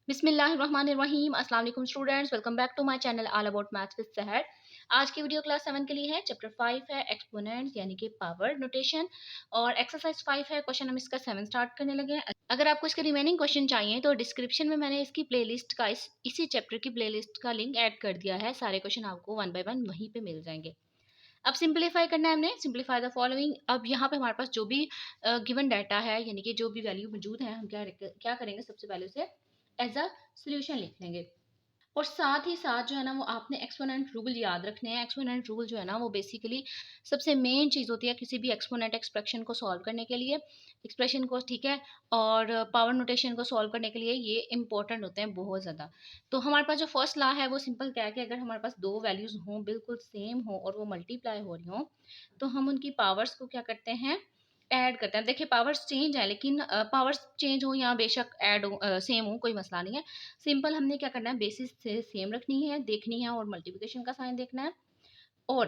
बिस्मिल्लाहिर्रहमानिर्रहीम। अस्सलाम वालेकुम students, welcome back to my channel all about maths with Sahar. आज की वीडियो क्लास 7 के लिए है। चैप्टर 5 है एक्सपोनेंट यानी कि पावर नोटेशन और एक्सरसाइज 5 है। क्वेश्चन हम इसका 7 स्टार्ट करने लगे हैं। अगर आपको इसके रिमेनिंग क्वेश्चन चाहिए तो डिस्क्रिप्शन में मैंने इसकी प्लेलिस्ट का इसी चैप्टर की प्लेलिस्ट का लिंक ऐड कर दिया है। सारे क्वेश्चन आपको वन बाय वन वहीं पे मिल जाएंगे। अब सिंपलीफाई करना है हमने, सिंपलीफाई द फॉलोइंग। अब यहाँ पे हमारे पास जो भी गिवन डाटा है यानी कि जो भी वैल्यू मौजूद है, हम क्या करेंगे, सबसे पहले उसे एज अ सोल्यूशन लिख लेंगे। और साथ ही साथ जो है ना, वो आपने एक्सपोनेंट रूल याद रखने हैं। एक्सपोनेंट रूल जो है ना, वो बेसिकली सबसे मेन चीज़ होती है किसी भी एक्सपोनेंट एक्सप्रेशन को सॉल्व करने के लिए, एक्सप्रेशन को, ठीक है। और पावर नोटेशन को सॉल्व करने के लिए ये इंपॉर्टेंट होते हैं बहुत ज़्यादा। तो हमारे पास जो फर्स्ट लॉ है वो सिंपल क्या है कि अगर हमारे पास दो वैल्यूज़ हों, बिल्कुल सेम हो और वो मल्टीप्लाई हो रही हों, तो हम उनकी पावर्स को क्या करते हैं, ऐड करते हैं। देखिए पावर्स चेंज है, लेकिन पावर्स चेंज हो या बेशक ऐड हो, सेम हो, कोई मसला नहीं है। सिंपल हमने क्या करना है, बेसिस से सेम रखनी है, देखनी है और मल्टीप्लिकेशन का साइन देखना है। और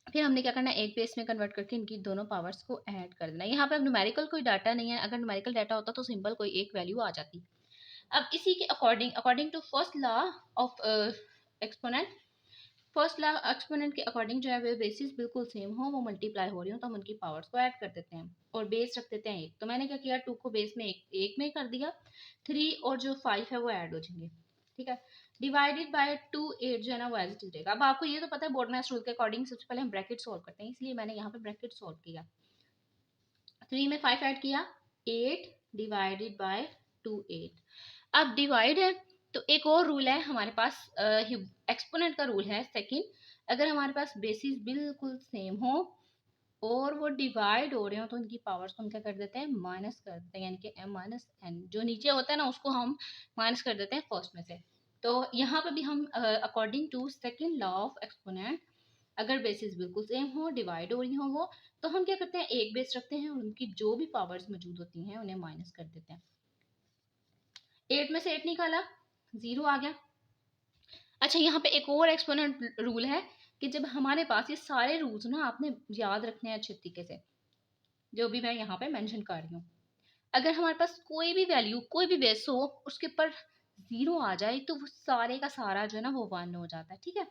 फिर हमने क्या करना है, एक बेस में कन्वर्ट करके इनकी दोनों पावर्स को ऐड कर देना है। यहाँ पे अब न्यूमेरिकल कोई डाटा नहीं है। अगर न्यूमेरिकल डाटा होता तो सिंपल कोई एक वैल्यू आ जाती। अब इसी के according according to first law of exponent, first law exponent के अकॉर्डिंग जो है वो बेसिस बिल्कुल सेम हो, वो मल्टीप्लाई हो रही हो, तो हम उनकी पावर्स को ऐड कर देते हैं और बेस रख देते हैं एक। तो मैंने क्या किया, 2 को बेस में एक में कर दिया, 3 और जो 5 है वो ऐड हो जाएंगे, ठीक है। डिवाइडेड बाय 2, 8 जो है ना वो एज इट इज रहेगा। अब आपको ये तो पता है बोर्डनेस रूल के अकॉर्डिंग सबसे पहले हम ब्रैकेट सॉल्व करते हैं, इसलिए मैंने यहाँ पे ब्रैकेट सॉल्व किया। 3 में 5 ऐड किया, 8 डिवाइडेड बाय 2, 8। अब डिवाइड है तो एक और रूल है हमारे पास, एक्सपोनेंट का रूल है सेकंड। अगर हमारे पास बेसिस बिल्कुल सेम हो और वो डिवाइड हो रहे हो, तो उनकी पावर्स को हम क्या कर देते हैं, माइनस कर देते हैं, यानी कि m माइनस एन जो नीचे होता है ना, उसको हम माइनस कर देते हैं फर्स्ट में से। तो यहाँ पे भी हम according to second law of exponent, अगर बेसिस बिल्कुल सेम हो, डिवाइड हो रही हो वो, तो हम क्या करते हैं, एक बेस रखते हैं और उनकी जो भी पावर्स मौजूद होती हैं उन्हें माइनस कर देते हैं। 8 में से 8 निकाला, 0 आ गया। अच्छा, यहाँ पे एक और एक्सपोनेंट रूल है कि जब हमारे पास ये सारे रूल्स ना आपने याद रखने हैं अच्छे तरीके से, जो भी मैं यहाँ पे मेंशन कर रही हूँ। अगर हमारे पास कोई भी वैल्यू, कोई भी बेस हो, उसके ऊपर 0 आ जाए, तो वो सारे का सारा जो है ना वो 1 हो जाता है, ठीक है।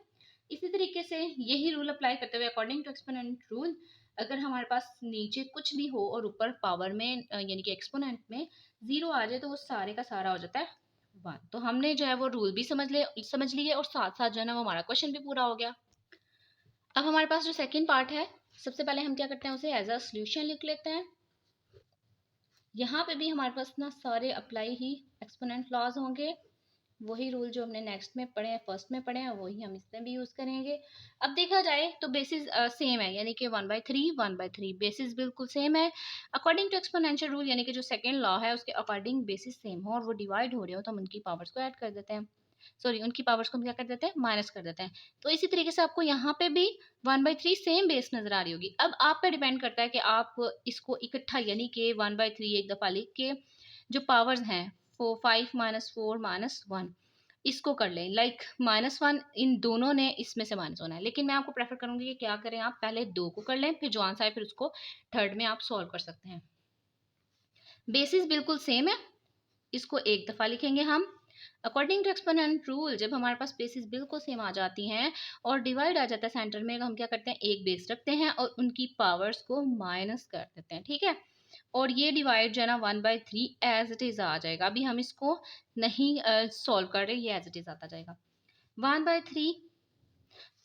इसी तरीके से यही रूल अप्लाई करते हुए अकॉर्डिंग टू एक्सपोनेंट रूल, अगर हमारे पास नीचे कुछ भी हो और ऊपर पावर में यानी कि एक्सपोनेंट में 0 आ जाए, तो वो सारे का सारा हो जाता है 1। तो हमने जो है वो रूल भी समझ लिए और साथ साथ जो है ना वो हमारा क्वेश्चन भी पूरा हो गया। अब हमारे पास जो सेकंड पार्ट है, सबसे पहले हम क्या करते हैं, उसे एज अ सोल्यूशन लिख लेते हैं। यहाँ पे भी हमारे पास ना सारे अप्लाई ही एक्सपोनेंट लॉज होंगे। वही रूल जो हमने नेक्स्ट में पढ़े हैं, फर्स्ट में पढ़े हैं, वही हम इसमें भी यूज करेंगे। अब देखा जाए तो बेसिस सेम है, यानी कि 1/3 1/3 बेसिस बिल्कुल सेम है। अकॉर्डिंग टू एक्सपोनेंशियल रूल, यानी कि जो सेकंड लॉ है उसके अकॉर्डिंग बेसिस सेम हो और वो डिवाइड हो रहे हो, तो हम उनकी पावर्स को ऐड कर देते हैं, सॉरी उनकी पावर्स को हम क्या कर देते हैं, माइनस कर देते हैं। तो इसी तरीके से आपको यहाँ पे भी 1/3 सेम बेस नजर आ रही होगी। अब आप पे डिपेंड करता है कि आप इसको इकट्ठा यानी कि 1/3 एक दफा लिख के जो पावर्स हैं 5 -4 -1 इसको कर लें, लाइक -1 इन दोनों ने इसमें से माइनस होना है। लेकिन मैं आपको प्रेफर करूंगी कि क्या करें, आप पहले 2 को कर लें, फिर जो आंसर है फिर उसको थर्ड में आप सॉल्व कर सकते हैं। बेसिस बिल्कुल सेम है, इसको एक दफा लिखेंगे हम। अकॉर्डिंग टू एक्सपोनेंट रूल, जब हमारे पास बेसिस बिल्कुल सेम आ जाती हैं और डिवाइड आ जाता है सेंटर में, हम क्या करते हैं, एक बेस रखते हैं और उनकी पावर्स को माइनस कर देते हैं, ठीक है। और ये डिवाइड जो है ना 1/3 एज इट इज आ जाएगा। अभी हम इसको नहीं सॉल्व कर रहे, ये एज इट इज आता जाएगा। 1/3,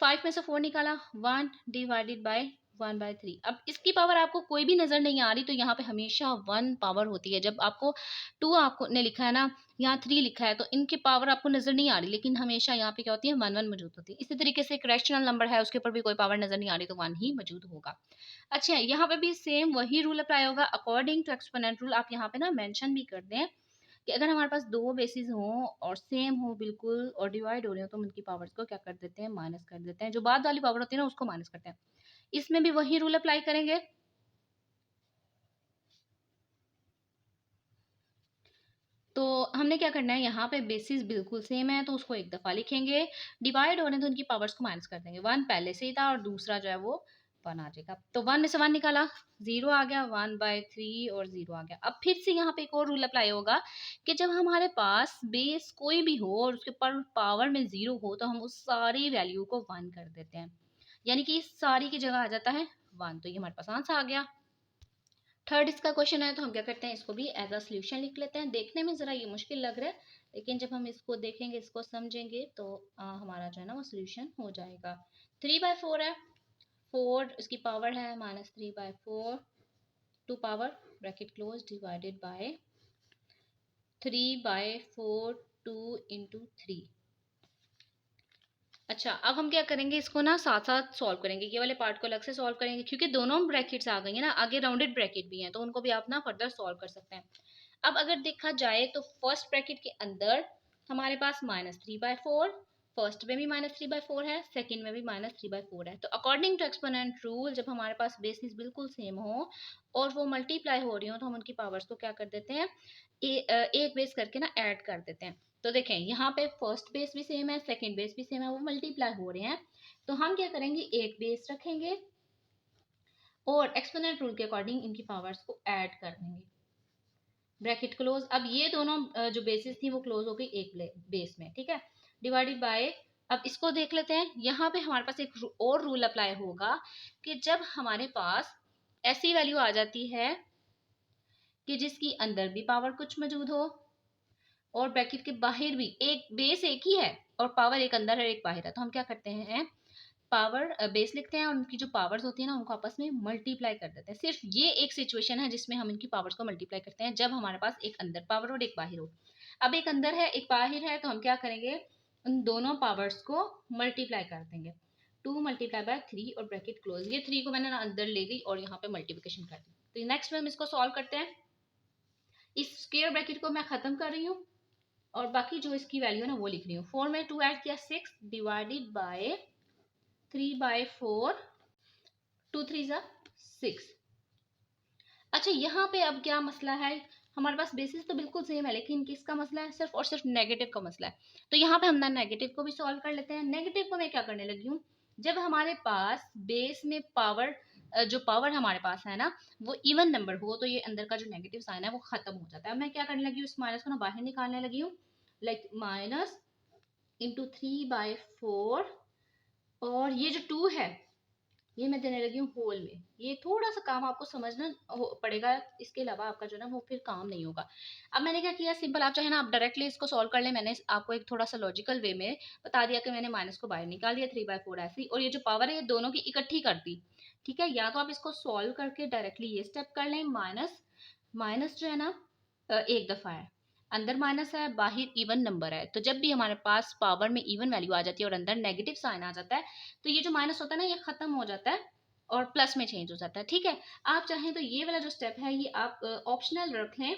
5 में से 4 निकाला, 1 डिवाइडेड बाय 1/3। अब इसकी पावर आपको कोई भी नजर नहीं आ रही, तो यहाँ पे हमेशा 1 पावर होती है। जब आपको 2 आपको ने लिखा है ना, यहाँ 3 लिखा है, तो इनकी पावर आपको नजर नहीं आ रही, लेकिन हमेशा यहाँ पे क्या होती है, 1 1 मौजूद होती है। इसी तरीके से एक रैशनल नंबर है, उसके ऊपर भी कोई पावर नजर नहीं आ रही, तो 1 ही मौजूद होगा। अच्छा, यहाँ पे भी सेम वही रूल अप्लाई होगा। अकॉर्डिंग टू एक्सपोनेंट रूल, आप यहाँ पे ना मेंशन भी कर दें कि अगर हमारे पास दो बेसिस हों और सेम हो बिल्कुल और डिवाइड हो रहे हो, तो हम उनकी पावर्स को क्या कर देते हैं, माइनस कर देते हैं। जो बाद वाली पावर होती है ना, उसको माइनस करते हैं। इसमें भी वही रूल अप्लाई करेंगे। तो हमने क्या करना है, यहाँ पे बेसिस बिल्कुल सेम है तो उसको एक दफा लिखेंगे, डिवाइड हो रहे हैं तो उनकी पावर्स को माइनस कर देंगे। 1 पहले से ही था और दूसरा जो है वो 1 आ जाएगा। तो 1 में से 1 निकाला, 0 आ गया, 1/3 और 0 आ गया। अब फिर से यहाँ पे एक और रूल अप्लाई होगा कि जब हमारे पास बेस कोई भी हो और उसके पर पावर में 0 हो तो हम उस सारी वैल्यू को 1 कर देते हैं, यानी कि इस सारी की जगह आ जाता है 1। तो ये हमारे पास आंसर आ गया। थर्ड इसका क्वेश्चन है, तो हम क्या करते हैं, इसको भी एज अ सोल्यूशन लिख लेते हैं। देखने में ज़रा ये मुश्किल लग रहा है, लेकिन जब हम इसको देखेंगे, इसको समझेंगे तो हमारा जो है ना वो सोल्यूशन हो जाएगा। 3/4 है, 4 इसकी पावर है -3/4, 2 power bracket close divided by 3/4, 2 into 3। अच्छा, अब हम क्या करेंगे, इसको ना साथ साथ सॉल्व करेंगे, ये वाले पार्ट को अलग से सॉल्व करेंगे क्योंकि दोनों ब्रैकेट्स आ गई है ना, आगे राउंडेड ब्रैकेट भी हैं तो उनको भी आप ना फर्दर सॉल्व कर सकते हैं। अब अगर देखा जाए तो फर्स्ट ब्रैकेट के अंदर हमारे पास -3/4, फर्स्ट में भी -3/4 है, सेकंड में भी -3/4 है। तो अकॉर्डिंग टू एक्सपोनेंट रूल जब हमारे पास बेसिस बिल्कुल सेम हो और वो मल्टीप्लाई हो रही हो तो हम उनकी पावर्स को क्या कर देते हैं, एक बेस करके ना ऐड कर देते हैं। तो देखें यहाँ पे फर्स्ट बेस भी सेम है, सेकंड बेस भी सेम है, वो मल्टीप्लाई हो रहे हैं। तो हम क्या करेंगे, एक बेस रखेंगे और एक्सपोनेंट रूल के अकॉर्डिंग इनकी पावर्स को ऐड कर देंगे, ब्रैकेट क्लोज। अब ये दोनों जो बेसिस थी वो क्लोज हो गई एक बेस में, ठीक है, डिवाइडेड बाय। अब इसको देख लेते हैं, यहाँ पे हमारे पास एक और रूल अप्लाई होगा कि जब हमारे पास ऐसी वैल्यू आ जाती है कि जिसकी अंदर भी पावर कुछ मौजूद हो और ब्रैकेट के बाहर भी, एक बेस एक ही है और पावर एक अंदर है एक बाहर है, तो हम क्या करते हैं, पावर बेस लिखते हैं और उनकी जो पावर्स होती है ना उनको आपस में मल्टीप्लाई कर देते हैं। सिर्फ ये एक सिचुएशन है जिसमें हम इनकी पावर्स को मल्टीप्लाई करते हैं, जब हमारे पास एक अंदर पावर और एक बाहर हो। अब एक अंदर है एक बाहर है, तो हम क्या करेंगे, उन दोनों पावर्स को मल्टीप्लाई कर देंगे, 2 × 3 और ब्रैकेट क्लोज। ये 3 को मैंने ना अंदर ले ली और यहाँ पे मल्टीप्लिकेशन कर दी। तो नेक्स्ट में हम इसको सॉल्व करते हैं। इस स्क्वायर ब्रैकेट को मैं खत्म कर रही हूँ और बाकी जो इसकी वैल्यू है ना वो लिख रही हूँ। 4 में 2 ऐड किया 6 डिवाइडेड बाय 3/4, 2 3 जा 6। अच्छा, यहाँ पे अब क्या मसला है, हमारे पास बेसिस तो बिल्कुल सेम है लेकिन किसका मसला है, सिर्फ और सिर्फ नेगेटिव का मसला है। तो यहाँ पे हम ना नेगेटिव को भी सॉल्व कर लेते हैं। नेगेटिव को मैं क्या करने लगी हूँ, जब हमारे पास बेस में पावर, जो पावर हमारे पास है ना वो इवन नंबर हो तो ये अंदर का जो नेगेटिव साइन है वो खत्म हो जाता है। मैं क्या करने लगी हूँ, इस माइनस को ना बाहर निकालने लगी हूँ, लाइक -3/4 और ये जो 2 है ये मैं देने लगी हूँ होल में। ये थोड़ा सा काम आपको समझना पड़ेगा, इसके अलावा आपका जो ना वो फिर काम नहीं होगा। अब मैंने क्या किया, सिंपल, आप चाहे ना आप डायरेक्टली इसको सॉल्व कर लें, मैंने आपको एक थोड़ा सा लॉजिकल वे में बता दिया कि मैंने माइनस को बाहर निकाल दिया 3/4 ऐसी, और ये जो पावर है ये दोनों की इकट्ठी कर दी, ठीक है। या तो आप इसको सॉल्व करके डायरेक्टली ये स्टेप कर लें, माइनस माइनस जो है ना एक दफा है, अंदर माइनस है बाहर इवन नंबर है, तो जब भी हमारे पास पावर में इवन वैल्यू आ जाती है और अंदर नेगेटिव साइन आ जाता है तो ये जो माइनस होता है ना ये खत्म हो जाता है और प्लस में चेंज हो जाता है, ठीक है। आप चाहें तो ये वाला जो स्टेप है ये आप ऑप्शनल रख लें।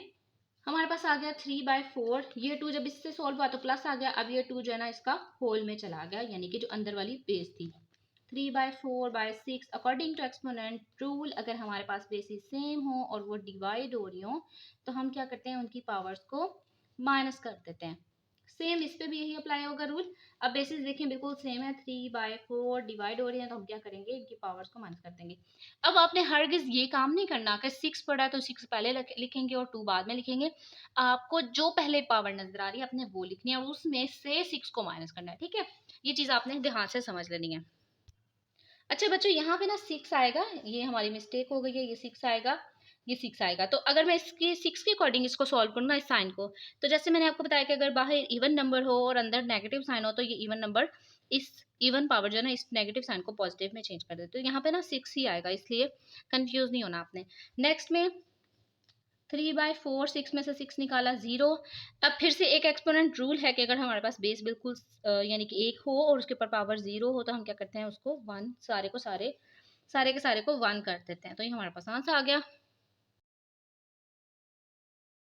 हमारे पास आ गया 3/4, ये 2 जब इससे सॉल्व हुआ तो प्लस आ गया, अब ये 2 जो है ना इसका होल में चला गया, यानी कि जो अंदर वाली बेस थी। 3/4/6 अकॉर्डिंग टू एक्सपोनेंट रूल अगर हमारे पास बेसिस सेम हो और वो डिवाइड हो रही हो तो हम क्या करते हैं, उनकी पावर्स को माइनस कर देते हैं। सेम इस पे भी यही अप्लाई होगा रूल। अब बेसिस देखें बिल्कुल सेम है, 3/4 डिवाइड हो रही है तो हम क्या करेंगे, इनकी पावर्स को माइनस कर देंगे। अब आपने हरगिज ये काम नहीं करना कि 6 पढ़ा है तो 6 पहले लिखेंगे और 2 बाद में लिखेंगे। आपको जो पहले पावर नजर आ रही है आपने वो लिखनी है और उसमें से 6 को माइनस करना है, ठीक है। ये चीज आपने ध्यान से समझ लेनी है। अच्छा बच्चों, यहाँ पे ना 6 आएगा, ये हमारी मिस्टेक हो गई है, ये 6 आएगा, ये 6 आएगा। तो अगर मैं इसकी 6 के अकॉर्डिंग इसको सॉल्व करूँ ना इस साइन को, तो जैसे मैंने आपको बताया कि अगर बाहर इवन नंबर हो और अंदर नेगेटिव साइन हो तो ये इवन नंबर इस इवन पावर जो है ना इस नेगेटिव साइन को पॉजिटिव में चेंज कर देते, तो यहाँ पे ना 6 ही आएगा, इसलिए कंफ्यूज नहीं होना आपने। नेक्स्ट में 3/4, 6 में से 6 निकाला 0। अब फिर से एक एक्सपोनेंट रूल है कि अगर हमारे पास बेस बिल्कुल यानी कि 1 हो और उसके ऊपर पावर 0 हो तो हम क्या करते हैं, उसको 1 सारे के सारे को 1 कर देते हैं, तो ये हमारे पास आंसर आ गया।